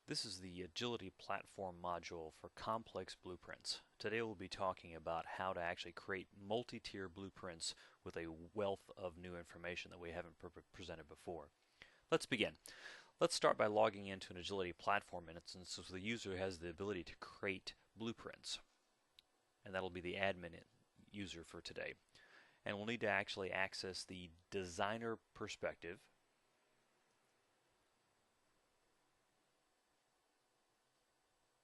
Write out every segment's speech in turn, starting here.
This is the Agility Platform module for complex blueprints. Today we'll be talking about how to actually create multi-tier blueprints with a wealth of new information that we haven't presented before. Let's begin. Let's start by logging into an Agility Platform instance so the user has the ability to create blueprints. And that'll be the admin user for today. And we'll need to actually access the designer perspective.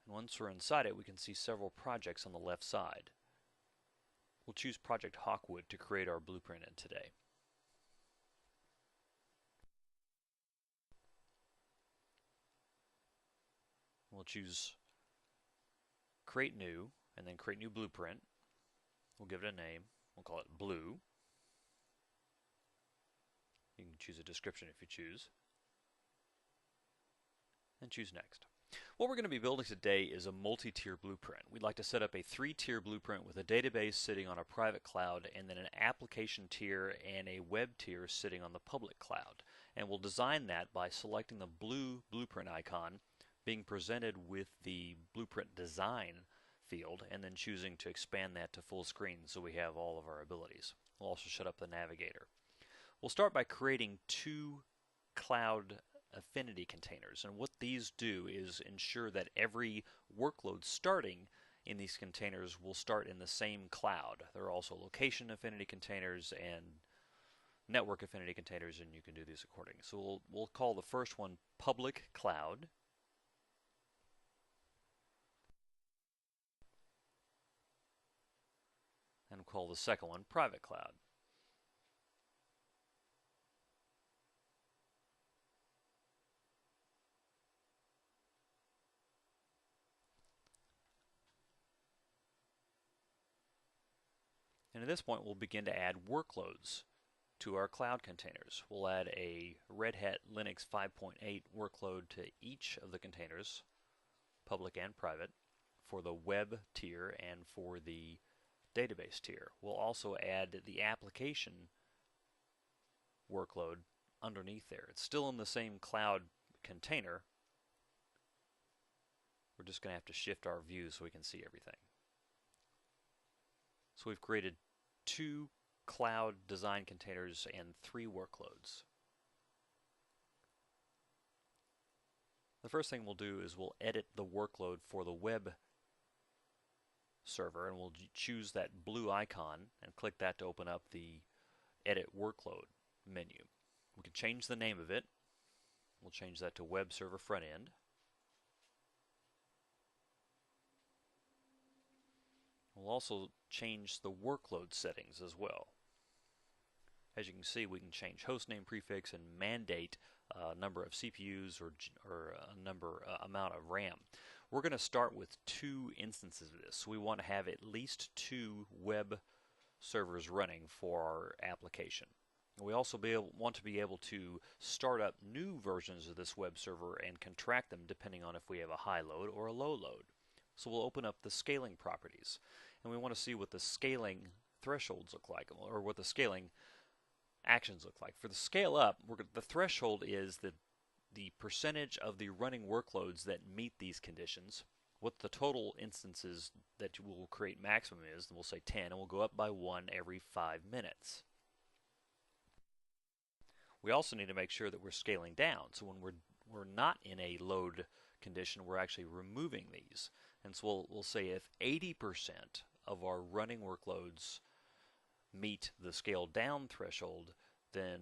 Once we're inside it, we can see several projects on the left side. We'll choose Project Hawkwood to create our blueprint in today. We'll choose Create New, and then Create New Blueprint. We'll give it a name. We'll call it Blue. You can choose a description if you choose. And choose Next. What we're going to be building today is a multi-tier blueprint. We'd like to set up a 3-tier blueprint with a database sitting on a private cloud and then an application tier and a web tier sitting on the public cloud. And we'll design that by selecting the blue blueprint icon, being presented with the blueprint design field, and then choosing to expand that to full screen so we have all of our abilities. We'll also shut up the navigator. We'll start by creating 2 cloud affinity containers, and what these do is ensure that every workload starting in these containers will start in the same cloud. There are also location affinity containers and network affinity containers, and you can do these accordingly. So we'll call the first one public cloud, and we'll call the second one private cloud. And at this point, we'll begin to add workloads to our cloud containers. We'll add a Red Hat Linux 5.8 workload to each of the containers, public and private, for the web tier and for the database tier. We'll also add the application workload underneath there. It's still in the same cloud container. We're just going to have to shift our view so we can see everything. So we've created 2 cloud design containers and 3 workloads. The first thing we'll do is we'll edit the workload for the web server, and we'll choose that blue icon and click that to open up the Edit Workload menu. We can change the name of it. We'll change that to Web Server Front End. We'll also change the workload settings as well. As you can see, we can change hostname prefix and mandate a number of CPUs or a amount of RAM. We're going to start with 2 instances of this. So we want to have at least 2 web servers running for our application. We also want to be able to start up new versions of this web server and contract them depending on if we have a high load or a low load. So we'll open up the scaling properties, and we want to see what the scaling thresholds look like, or what the scaling actions look like. For the scale up, the threshold is the percentage of the running workloads that meet these conditions, what the total instances that will create maximum is, and we'll say 10, and we'll go up by 1 every 5 minutes. We also need to make sure that we're scaling down, so when we're not in a load condition, we're actually removing these. And so we'll say if 80% of our running workloads meet the scale down threshold, then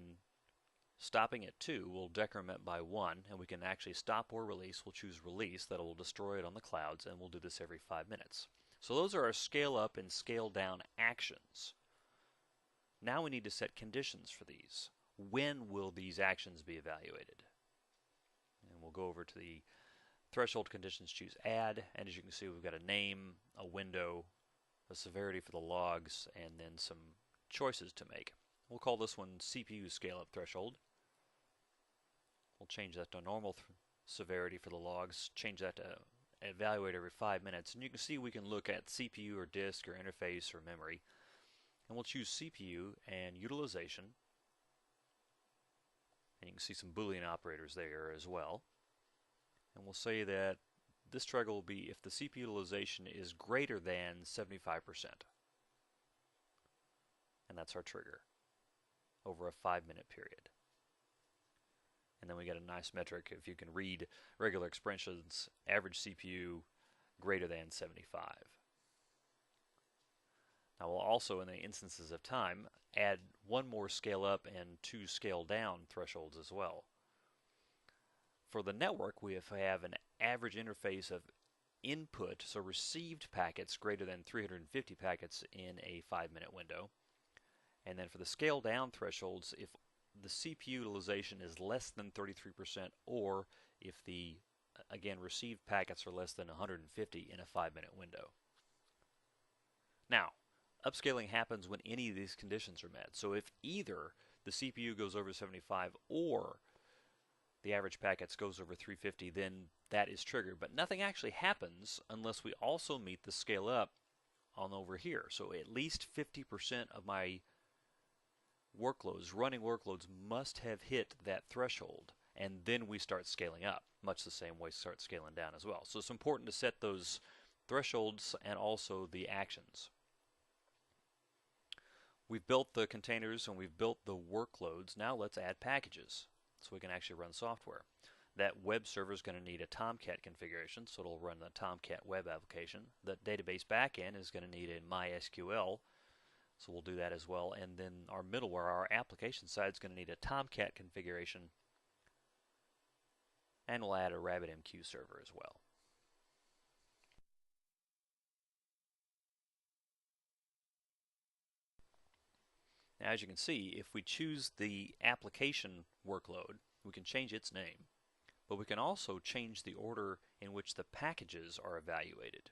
stopping at 2 will decrement by 1, and we can actually stop or release. We'll choose release. That will destroy it on the clouds, and we'll do this every 5 minutes. So those are our scale up and scale down actions. Now we need to set conditions for these. When will these actions be evaluated? And we'll go over to the threshold conditions, choose add, and as you can see, we've got a name, a window, a severity for the logs, and then some choices to make. We'll call this one CPU scale up threshold. We'll change that to normal severity for the logs, change that to evaluate every 5 minutes, and you can see we can look at CPU or disk or interface or memory, and we'll choose CPU and utilization, and you can see some Boolean operators there as well. And we'll say that this trigger will be if the CPU utilization is greater than 75%. And that's our trigger over a 5-minute period. And then we get a nice metric if you can read regular expressions, average CPU greater than 75. Now we'll also, in the instances of time, add one more scale up and 2 scale down thresholds as well. For the network, we have an average interface of input, so received packets greater than 350 packets in a 5-minute window. And then for the scale down thresholds, if the CPU utilization is less than 33% or if the, again, received packets are less than 150 in a 5-minute window. Now, upscaling happens when any of these conditions are met. So if either the CPU goes over 75 or the average packets goes over 350, then that is triggered. But nothing actually happens unless we also meet the scale up on over here. So at least 50% of my workloads, running workloads, must have hit that threshold, and then we start scaling up, much the same way we start scaling down as well. So it's important to set those thresholds and also the actions. We've built the containers and we've built the workloads. Now let's add packages so we can actually run software. That web server is going to need a Tomcat configuration, so it'll run the Tomcat web application. The database backend is going to need a MySQL, so we'll do that as well. And then our middleware, our application side, is going to need a Tomcat configuration, and we'll add a RabbitMQ server as well. Now, as you can see, if we choose the application workload, we can change its name, but we can also change the order in which the packages are evaluated.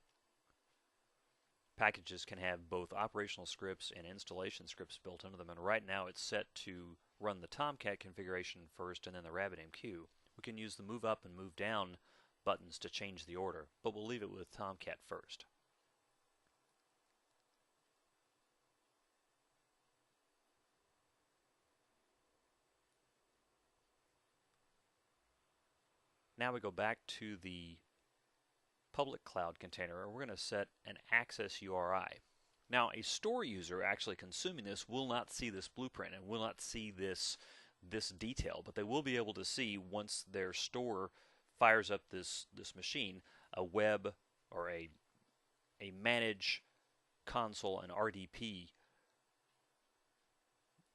Packages can have both operational scripts and installation scripts built into them, and right now it's set to run the Tomcat configuration first and then the RabbitMQ. We can use the move up and move down buttons to change the order, but we'll leave it with Tomcat first. Now we go back to the public cloud container, and we're going to set an access URI. Now, a store user actually consuming this will not see this blueprint and will not see this detail, but they will be able to see once their store fires up this machine, a web or a manage console and RDP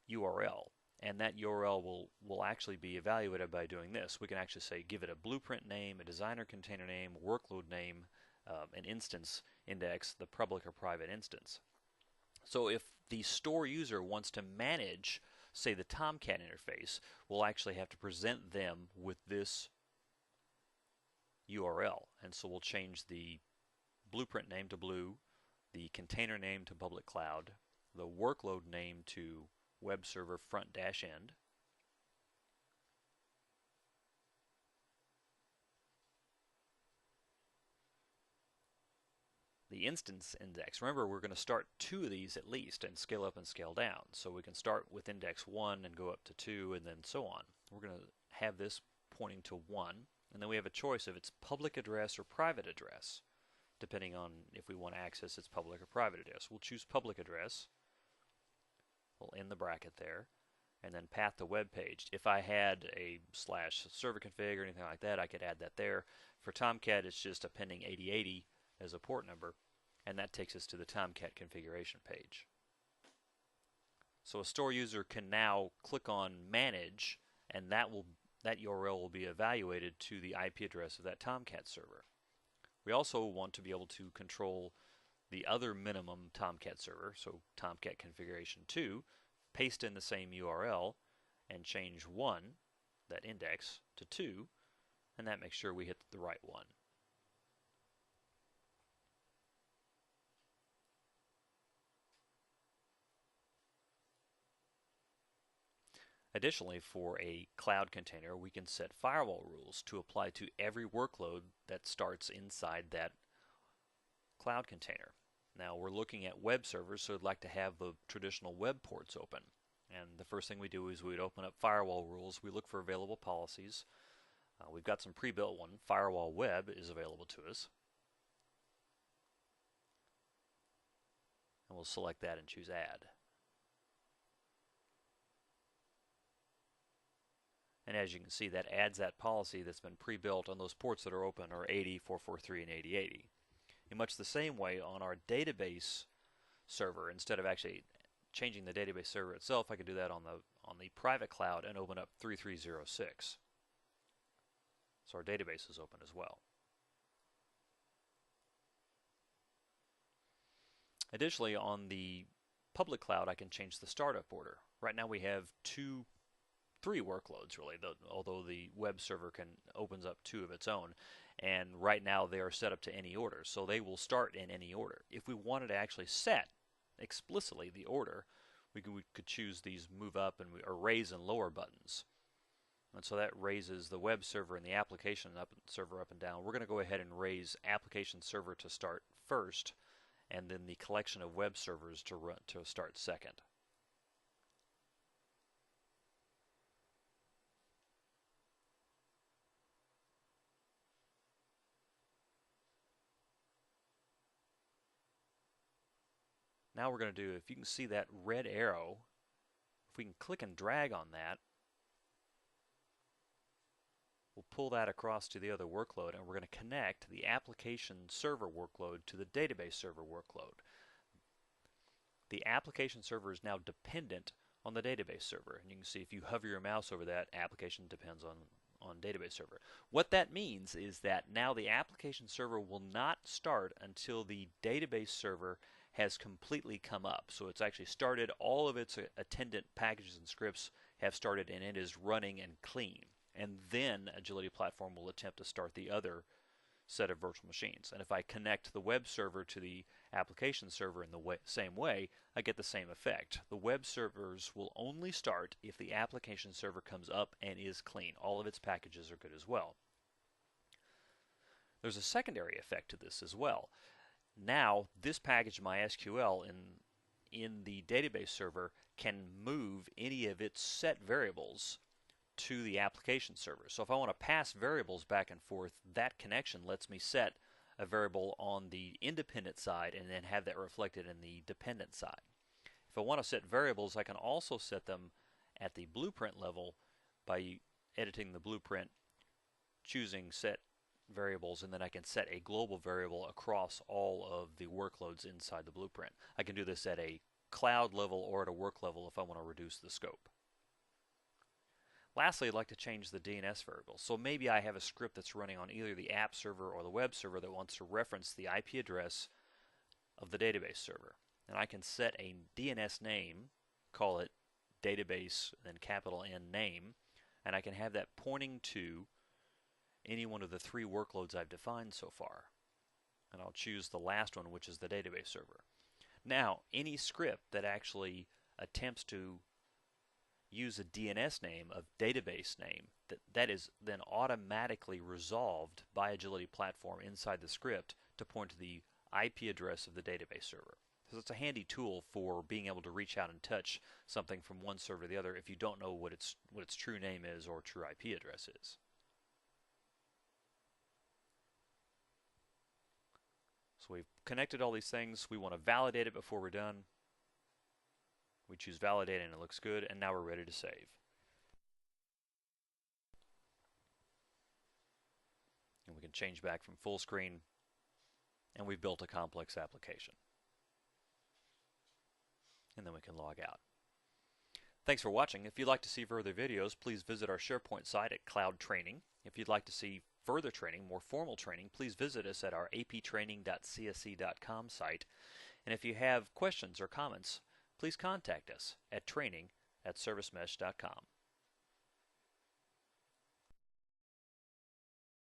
URL. And that URL will actually be evaluated by doing this. We can actually say give it a blueprint name, a designer container name, workload name, an instance index, the public or private instance. So if the store user wants to manage, say, the Tomcat interface, we'll actually have to present them with this URL. And so we'll change the blueprint name to blue, the container name to public cloud, the workload name to web server front dash end, the instance index. Remember, we're going to start 2 of these at least and scale up and scale down. So we can start with index 1 and go up to 2 and then so on. We're going to have this pointing to 1, and then we have a choice if it's public address or private address, depending on if we want to access its public or private address. We'll choose public address. We'll end the bracket there, and then path to web page. If I had a /server config or anything like that, I could add that there. For Tomcat, it's just appending 8080 as a port number, and that takes us to the Tomcat configuration page. So a store user can now click on manage, and that URL will be evaluated to the IP address of that Tomcat server. We also want to be able to control the other minimum Tomcat server, so Tomcat configuration 2, paste in the same URL and change 1, that index, to 2, and that makes sure we hit the right one. Additionally, for a cloud container, we can set firewall rules to apply to every workload that starts inside that cloud container. Now we're looking at web servers, so I'd like to have the traditional web ports open. And the first thing we do is we'd open up firewall rules. We look for available policies. We've got some pre-built one. Firewall Web is available to us. And we'll select that and choose Add. And as you can see, that adds that policy that's been pre-built on those ports that are open, are 80, 443, and 8080. In much the same way, on our database server, instead of actually changing the database server itself, I could do that on the private cloud and open up 3306. So our database is open as well. Additionally, on the public cloud, I can change the startup order. Right now we have three workloads really, although the web server opens up two of its own, and right now they are set up to any order, so they will start in any order. If we wanted to actually set explicitly the order, we could choose these move up or raise and lower buttons, and so that raises the web server and the application server up and down. We're going to go ahead and raise application server to start first, and then the collection of web servers to start second. Now we're going to do, if you can see that red arrow, if we can click and drag on that, we'll pull that across to the other workload, and we're going to connect the application server workload to the database server workload. The application server is now dependent on the database server, and you can see if you hover your mouse over that, application depends on database server. What that means is that now the application server will not start until the database server has completely come up. So it's actually started, all of its attendant packages and scripts have started, and it is running and clean. And then Agility Platform will attempt to start the other set of virtual machines. And if I connect the web server to the application server in the same way, I get the same effect. The web servers will only start if the application server comes up and is clean. All of its packages are good as well. There's a secondary effect to this as well. Now this package MySQL in the database server can move any of its set variables to the application server. So if I want to pass variables back and forth, that connection lets me set a variable on the independent side and then have that reflected in the dependent side. If I want to set variables, I can also set them at the blueprint level by editing the blueprint, choosing set variables, and then I can set a global variable across all of the workloads inside the blueprint. I can do this at a cloud level or at a work level if I want to reduce the scope. Lastly, I'd like to change the DNS variable. So maybe I have a script that's running on either the app server or the web server that wants to reference the IP address of the database server. And I can set a DNS name, call it database, then capital N name, and I can have that pointing to any one of the three workloads I've defined so far. And I'll choose the last one, which is the database server. Now, any script that actually attempts to use a DNS name of database name, that is then automatically resolved by Agility Platform inside the script to point to the IP address of the database server. So it's a handy tool for being able to reach out and touch something from one server to the other if you don't know what its true name is or true IP address is. So we've connected all these things. We want to validate it before we're done. We choose validate and it looks good, and now we're ready to save. And we can change back from full screen, and we've built a complex application. And then we can log out. Thanks for watching. If you'd like to see further videos, please visit our SharePoint site at Cloud Training. If you'd like to see further training, more formal training, please visit us at our aptraining.csc.com site. And if you have questions or comments, please contact us at training@servicemesh.com.